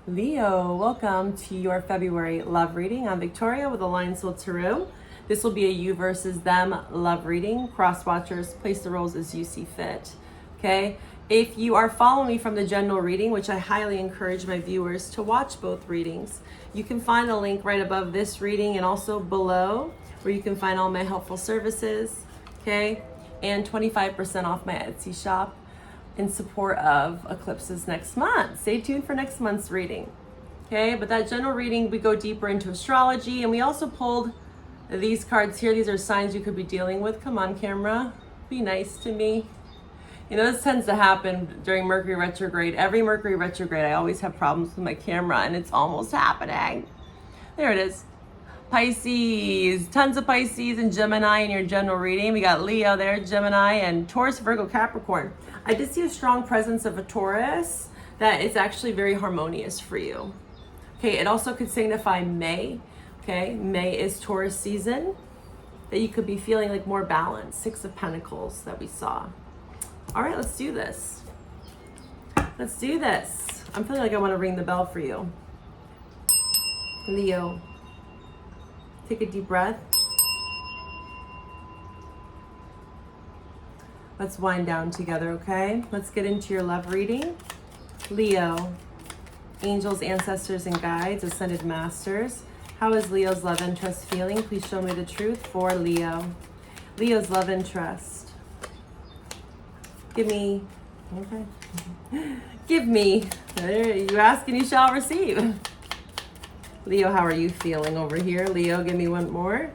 Leo, welcome to your February love reading. I'm Victoria with Aligned Soul Tarot. This will be a you versus them love reading. Cross watchers, place the roles as you see fit. Okay. If you are following me from the general reading, which I highly encourage my viewers to watch both readings, you can find a link right above this reading and also below where you can find all my helpful services. Okay. And 25% off my Etsy shop in support of Eclipses next month. Stay tuned for next month's reading. Okay, but that general reading, we go deeper into astrology, and we also pulled these cards here. These are signs you could be dealing with. Come on, camera, be nice to me. You know, this tends to happen during Mercury retrograde. Every Mercury retrograde, I always have problems with my camera, and it's almost happening. There it is. Pisces, tons of Pisces and Gemini in your general reading. We got Leo there, Gemini, and Taurus, Virgo, Capricorn. I did see a strong presence of a Taurus that is actually very harmonious for you. Okay, it also could signify May. Okay, May is Taurus season, that you could be feeling like more balance. Six of Pentacles that we saw. All right, let's do this. Let's do this. I'm feeling like I want to ring the bell for you. Leo. Take a deep breath. Let's wind down together, okay? Let's get into your love reading. Leo, angels, ancestors, and guides, ascended masters. How is Leo's love interest feeling? Please show me the truth for Leo. Leo's love interest. Give me, okay. Give me, you ask and you shall receive. Leo, how are you feeling over here? Leo, give me one more.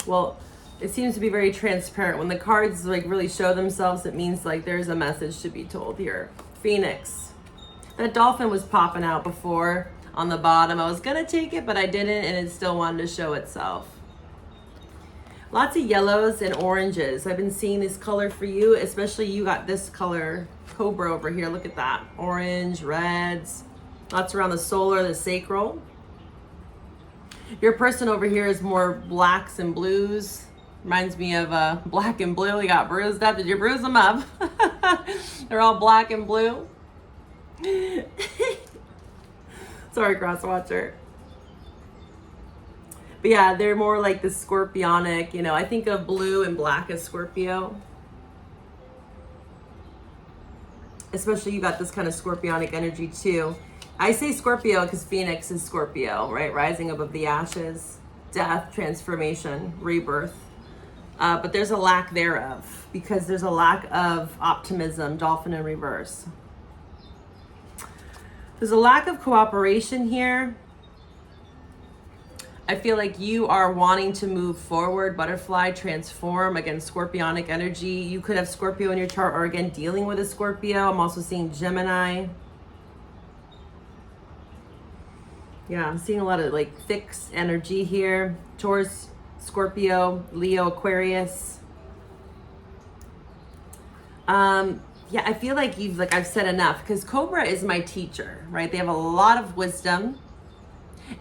Well, it seems to be very transparent. When the cards like really show themselves, it means like there's a message to be told here. Phoenix. That dolphin was popping out before on the bottom. I was gonna take it, but I didn't, and it still wanted to show itself. Lots of yellows and oranges. I've been seeing this color for you, especially you got this color, Cobra over here. Look at that. Orange, reds, lots around the solar, the sacral. Your person over here is more blacks and blues. Reminds me of black and blue. He got bruised up. Did you bruise them up? They're all black and blue. Sorry, cross watcher. But yeah, they're more like the scorpionic, you know, I think of blue and black as Scorpio. Especially you got this kind of scorpionic energy too. I say Scorpio because Phoenix is Scorpio, right? Rising above the ashes, death, transformation, rebirth. But there's a lack thereof because there's a lack of optimism, dolphin in reverse. There's a lack of cooperation here. I feel like you are wanting to move forward, butterfly, transform, again, scorpionic energy. You could have Scorpio in your chart or again, dealing with a Scorpio. I'm also seeing Gemini. Yeah, I'm seeing a lot of like fixed energy here. Taurus, Scorpio, Leo, Aquarius. Yeah, I feel like I've said enough because Cobra is my teacher, right? They have a lot of wisdom.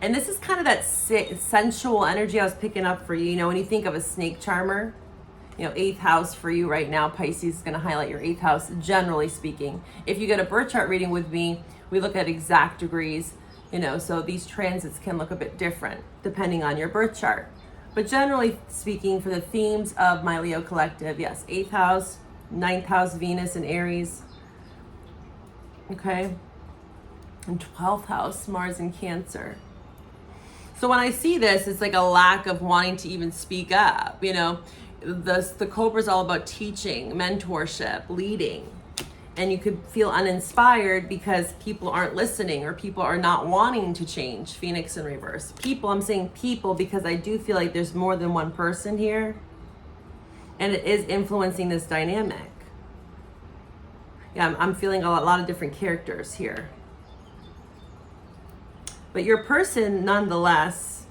And this is kind of that sensual energy I was picking up for you. You know, when you think of a snake charmer, you know, 8th house for you right now, Pisces is going to highlight your 8th house, generally speaking. If you get a birth chart reading with me, we look at exact degrees. You know, so these transits can look a bit different depending on your birth chart. But generally speaking, for the themes of my Leo collective, yes, 8th house, 9th house, Venus and Aries. Okay. And 12th house, Mars and Cancer. So when I see this, it's like a lack of wanting to even speak up. You know, the Cobra is all about teaching, mentorship, leading. And you could feel uninspired because people aren't listening or people are not wanting to change. Phoenix in reverse. People, I'm saying people because I do feel like there's more than one person here. And it is influencing this dynamic. Yeah, I'm feeling a lot of different characters here. But your person, nonetheless,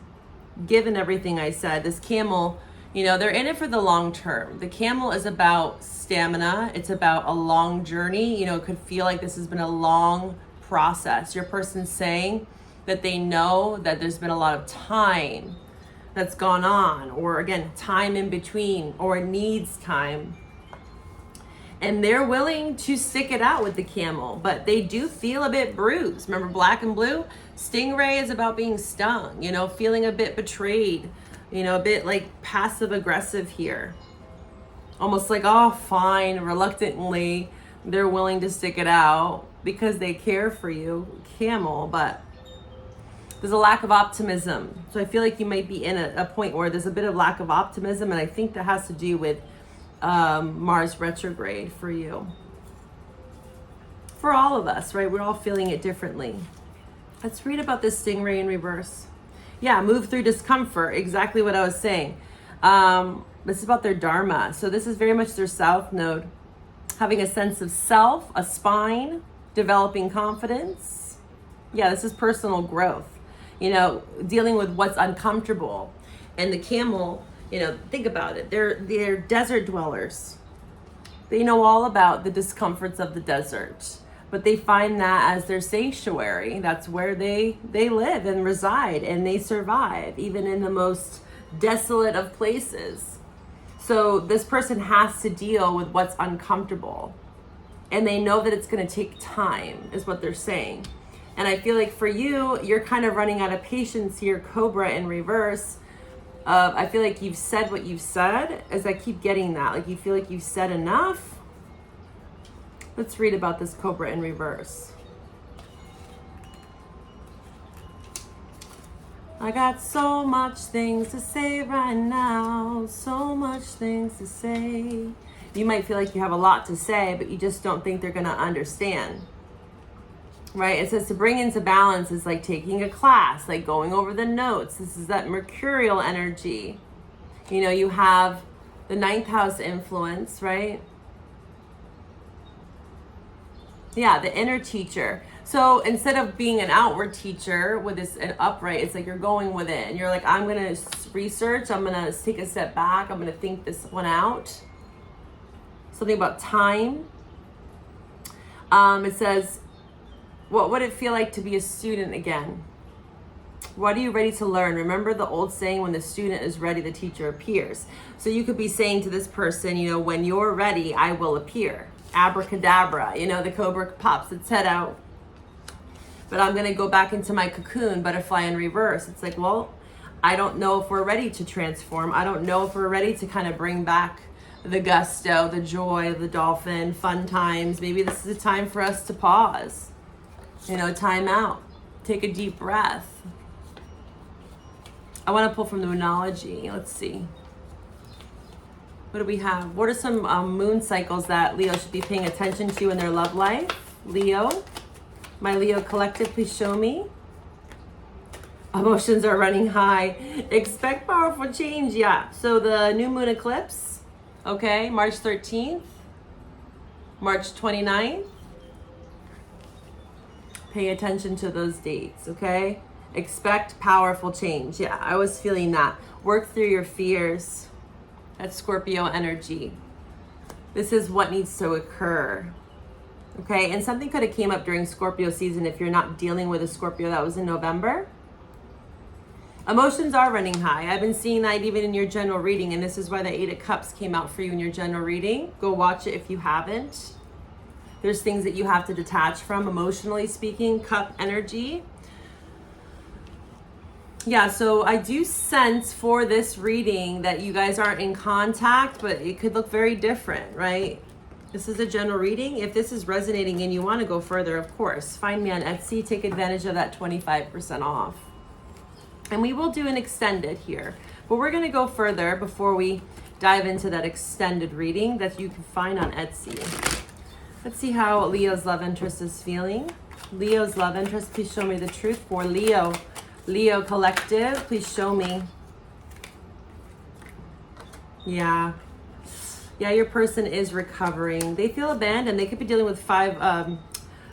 given everything I said, this camel, you know, they're in it for the long term. The camel is about stamina. It's about a long journey. You know, it could feel like this has been a long process. Your person's saying that they know that there's been a lot of time that's gone on, or again, time in between, or needs time. And they're willing to stick it out with the camel, but they do feel a bit bruised. Remember black and blue? Stingray is about being stung, you know, feeling a bit betrayed, you know, a bit like passive aggressive here. Almost like, oh, fine, reluctantly, they're willing to stick it out because they care for you, camel, but there's a lack of optimism. So I feel like you might be in a point where there's a bit of lack of optimism, and I think that has to do with Mars retrograde for you. For all of us, right? We're all feeling it differently. Let's read about this stingray in reverse. Yeah, move through discomfort. Exactly what I was saying. This is about their Dharma. So this is very much their South Node. Having a sense of self, a spine, developing confidence. Yeah, this is personal growth. You know, dealing with what's uncomfortable. And the camel, you know, think about it. They're desert dwellers. They know all about the discomforts of the desert, but they find that as their sanctuary. That's where they live and reside, and they survive even in the most desolate of places. So this person has to deal with what's uncomfortable, and they know that it's going to take time, is what they're saying. And I feel like for you, you're kind of running out of patience here, Cobra in reverse. I feel like you've said what you've said, as I keep getting that. Like you feel like you've said enough. Let's read about this Cobra in reverse. I got so much things to say right now. So much things to say. You might feel like you have a lot to say, but you just don't think they're going to understand. Right? It says to bring into balance is like taking a class, like going over the notes. This is that mercurial energy. You know, you have the 9th house influence, right? Yeah, the inner teacher. So instead of being an outward teacher with this an upright, it's like you're going within. You're like, I'm going to research. I'm going to take a step back. I'm going to think this one out. Something about time. It says, what would it feel like to be a student again? What are you ready to learn? Remember the old saying, when the student is ready, the teacher appears. So you could be saying to this person, you know, when you're ready, I will appear. Abracadabra, you know, the cobra pops its head out. But I'm going to go back into my cocoon, butterfly in reverse. It's like, well, I don't know if we're ready to transform. I don't know if we're ready to kind of bring back the gusto, the joy, the dolphin, fun times. Maybe this is a time for us to pause. You know, time out. Take a deep breath. I want to pull from the Moonology. Let's see. What do we have? What are some moon cycles that Leo should be paying attention to in their love life? Leo. My Leo collective, please show me. Emotions are running high. Expect powerful change. Yeah. So the new moon eclipse. Okay. March 13th. March 29th. Pay attention to those dates, okay? Expect powerful change. Yeah, I was feeling that. Work through your fears. That's Scorpio energy. This is what needs to occur, okay? And something could have came up during Scorpio season if you're not dealing with a Scorpio that was in November. Emotions are running high. I've been seeing that even in your general reading, and this is why the 8 of Cups came out for you in your general reading. Go watch it if you haven't. There's things that you have to detach from, emotionally speaking, cup energy. Yeah, so I do sense for this reading that you guys aren't in contact, but it could look very different, right? This is a general reading. If this is resonating and you want to go further, of course, find me on Etsy. Take advantage of that 25% off. And we will do an extended here. But we're going to go further before we dive into that extended reading that you can find on Etsy. Let's see how Leo's love interest is feeling. Leo's love interest, please show me the truth for Leo. Leo collective, please show me. Yeah, your person is recovering. They feel abandoned. They could be dealing with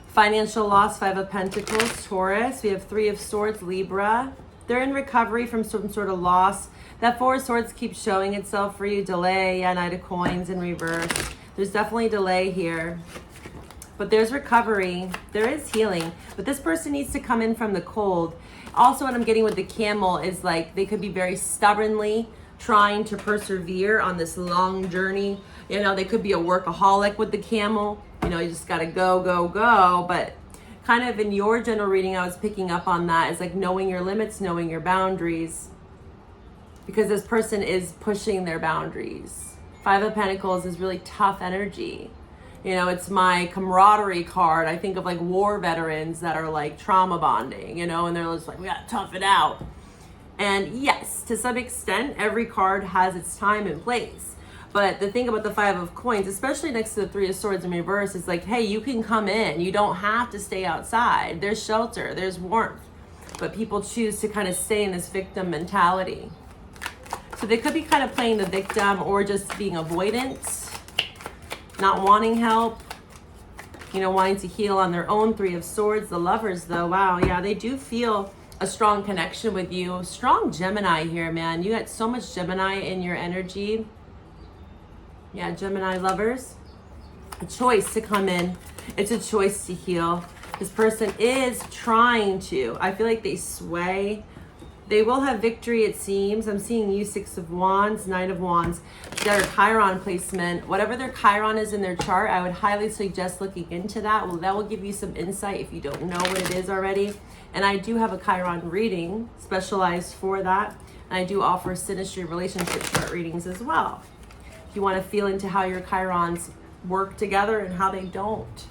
financial loss, 5 of Pentacles, Taurus. We have 3 of Swords, Libra. They're in recovery from some sort of loss. That 4 of Swords keeps showing itself for you. Delay, yeah, Knight of Coins in reverse. There's definitely delay here. But there's recovery. There is healing. But this person needs to come in from the cold. Also, what I'm getting with the camel is like they could be very stubbornly trying to persevere on this long journey. You know, they could be a workaholic with the camel. You know, you just got to go, go, go. But kind of in your general reading, I was picking up on that. It's like knowing your limits, knowing your boundaries. Because this person is pushing their boundaries. Five of Pentacles is really tough energy. You know, it's my camaraderie card. I think of like war veterans that are like trauma bonding, you know, and they're just like, we got to tough it out. And yes, to some extent, every card has its time and place. But the thing about the Five of Coins, especially next to the Three of Swords in reverse, is like, hey, you can come in. You don't have to stay outside. There's shelter. There's warmth. But people choose to kind of stay in this victim mentality. So they could be kind of playing the victim or just being avoidant, not wanting help, you know, wanting to heal on their own. Three of Swords, the Lovers, though, wow, yeah, they do feel a strong connection with you. Strong Gemini here, man. You got so much Gemini in your energy. Yeah, Gemini Lovers. A choice to come in. It's a choice to heal. This person is trying to. I feel like they sway. They will have victory, it seems. I'm seeing you, Six of Wands, Nine of Wands. Their Chiron placement, whatever their Chiron is in their chart, I would highly suggest looking into that. Well, that will give you some insight if you don't know what it is already. And I do have a Chiron reading specialized for that. And I do offer synastry relationship chart readings as well. If you want to feel into how your Chirons work together and how they don't.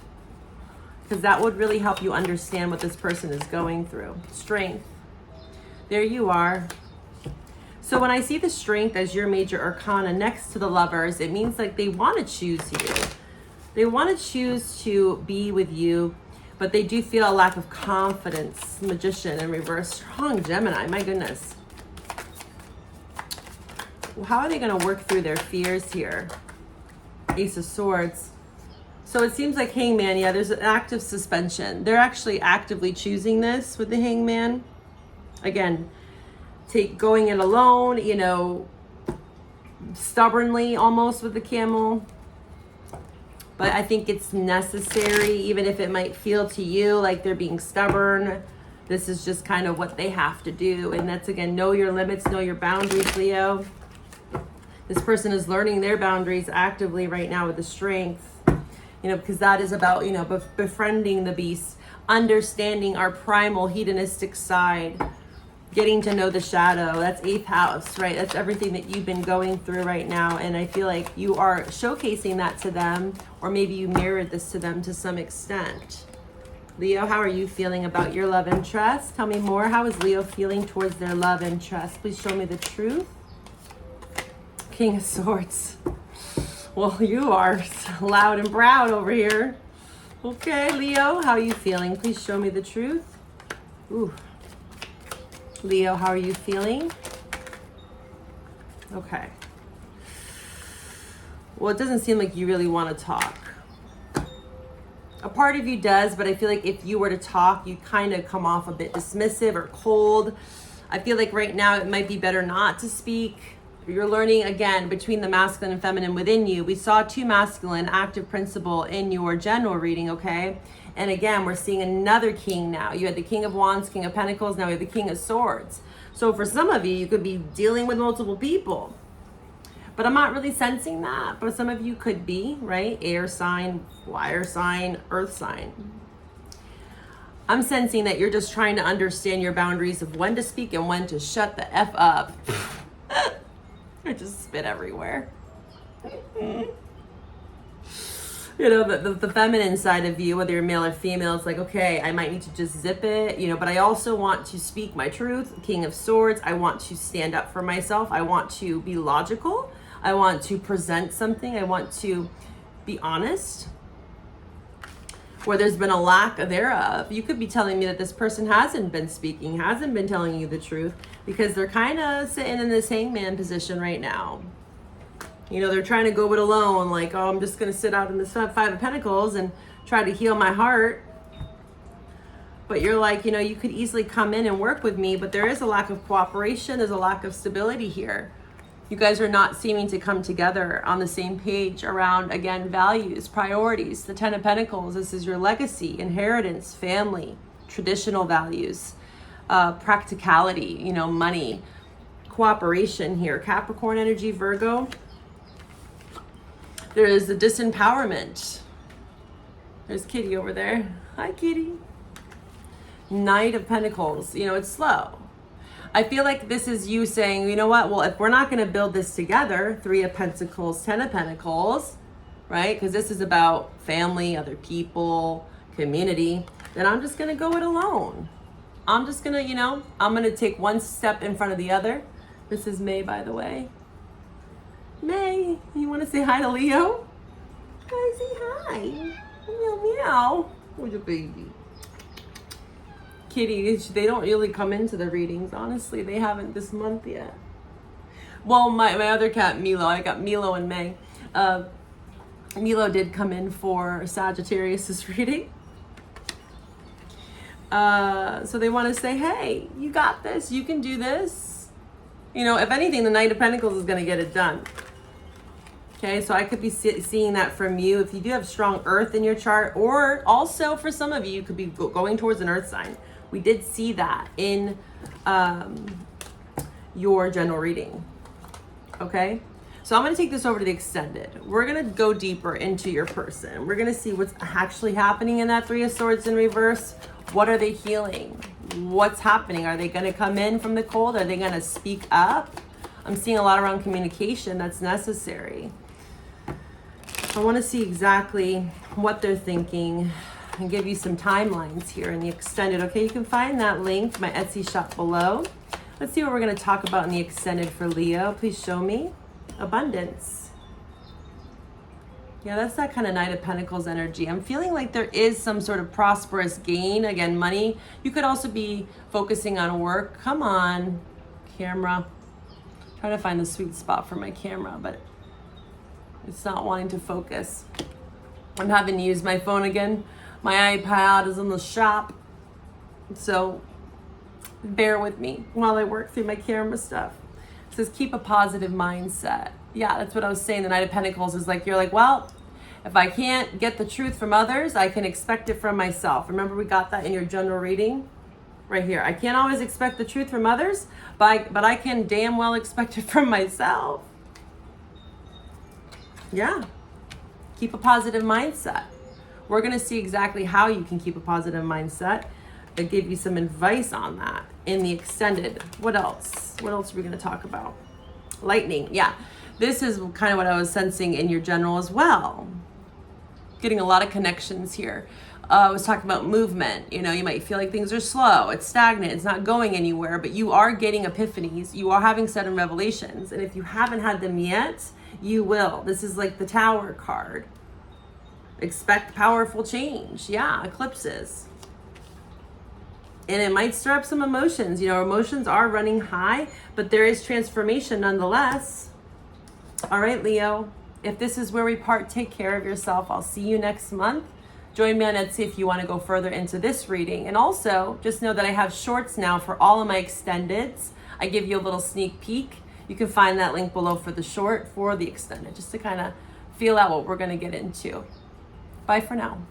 Because that would really help you understand what this person is going through. Strength. There you are. So when I see the Strength as your major arcana next to the Lovers, it means like they want to choose you. They want to choose to be with you, but they do feel a lack of confidence. Magician in reverse. Strong Gemini, my goodness. How are they going to work through their fears here? Ace of Swords. So it seems like Hangman, yeah, there's an active suspension. They're actually actively choosing this with the Hangman. Again, going it alone, you know, stubbornly almost with the Camel. But I think it's necessary, even if it might feel to you like they're being stubborn. This is just kind of what they have to do. And that's, again, know your limits, know your boundaries, Leo. This person is learning their boundaries actively right now with the Strength. You know, because that is about, you know, befriending the beast, understanding our primal hedonistic side, getting to know the shadow. That's 8th house, right? That's everything that you've been going through right now. And I feel like you are showcasing that to them, or maybe you mirrored this to them to some extent. Leo, how are you feeling about your love interest? Tell me more. How is Leo feeling towards their love interest? Please show me the truth. King of Swords. Well, you are loud and proud over here. Okay, Leo, how are you feeling? Please show me the truth. Ooh. Leo, how are you feeling? Okay. Well, it doesn't seem like you really want to talk. A part of you does, but I feel like if you were to talk, you kind of come off a bit dismissive or cold. I feel like right now it might be better not to speak. You're learning, again, between the masculine and feminine within you. We saw 2 masculine, active principle in your general reading, okay? And again, we're seeing another king now. You had the King of Wands, King of Pentacles, now we have the King of Swords. So for some of you, you could be dealing with multiple people. But I'm not really sensing that. But some of you could be, right? Air sign, fire sign, earth sign. I'm sensing that you're just trying to understand your boundaries of when to speak and when to shut the F up. I just spit everywhere. You know, the feminine side of you, whether you're male or female, it's like, okay, I might need to just zip it, you know, but I also want to speak my truth. King of Swords, I want to stand up for myself. I want to be logical. I want to present something. I want to be honest. Where there's been a lack thereof. You could be telling me that this person hasn't been speaking, hasn't been telling you the truth, because they're kind of sitting in this hangman position right now. You know, they're trying to go it alone, like, oh, I'm just going to sit out in this 5 of Pentacles and try to heal my heart. But you're like, you know, you could easily come in and work with me, but there is a lack of cooperation. There's a lack of stability here. You guys are not seeming to come together on the same page around, again, values, priorities. The 10 of Pentacles, this is your legacy, inheritance, family, traditional values, practicality, you know, money, cooperation here. Capricorn energy, Virgo. There is the disempowerment. There's Kitty over there. Hi, Kitty. Knight of Pentacles. You know, it's slow. I feel like this is you saying, you know what? Well, if we're not going to build this together, Three of Pentacles, Ten of Pentacles, right? Because this is about family, other people, community, then I'm just going to go it alone. I'm just going to, you know, I'm going to take one step in front of the other. This is May, by the way. May, you want to say hi to Leo? Hi, say hi. Meow, meow. Where's your baby? Kitty, they don't really come into the readings, honestly. They haven't this month yet. Well, my other cat, Milo, I got Milo in May. Milo did come in for Sagittarius's reading. So they want to say, hey, you got this. You can do this. You know, if anything, the Knight of Pentacles is going to get it done. Okay, so I could be seeing that from you. If you do have strong earth in your chart, or also for some of you, you could be going towards an earth sign. We did see that in your general reading. Okay, so I'm going to take this over to the extended. We're going to go deeper into your person. We're going to see what's actually happening in that Three of Swords in reverse. What are they healing? What's happening? Are they going to come in from the cold? Are they going to speak up? I'm seeing a lot around communication that's necessary. I want to see exactly what they're thinking and give you some timelines here in the extended. Okay, you can find that link, my Etsy shop below. Let's see what we're going to talk about in the extended for Leo. Please show me. Abundance. Yeah, that's that kind of Knight of Pentacles energy. I'm feeling like there is some sort of prosperous gain. Again, money. You could also be focusing on work. Come on, camera. Trying to find the sweet spot for my camera, but it's not wanting to focus. I'm having to use my phone again. My iPad is in the shop, so bear with me while I work through my camera stuff. It says keep a positive mindset. Yeah, that's what I was saying. The Knight of Pentacles is like, you're like, well, if I can't get the truth from others, I can expect it from myself. Remember, we got that in your general reading right here. I can't always expect the truth from others, but I can damn well expect it from myself. Yeah. Keep a positive mindset. We're going to see exactly how you can keep a positive mindset. I give you some advice on that in the extended. What else? What else are we going to talk about? Lightning. Yeah. This is kind of what I was sensing in your general as well. Getting a lot of connections here. I was talking about movement. You know, you might feel like things are slow. It's stagnant. It's not going anywhere, but you are getting epiphanies. You are having sudden revelations. And if you haven't had them yet, you will. This is like the Tower card. Expect powerful change. Yeah, eclipses. And it might stir up some emotions. You know, emotions are running high, but there is transformation nonetheless. All right, Leo. If this is where we part, take care of yourself. I'll see you next month. Join me on Etsy if you want to go further into this reading. And also, just know that I have shorts now for all of my extendeds. I give you a little sneak peek. You can find that link below for the short, for the extended, just to kind of feel out what we're going to get into. Bye for now.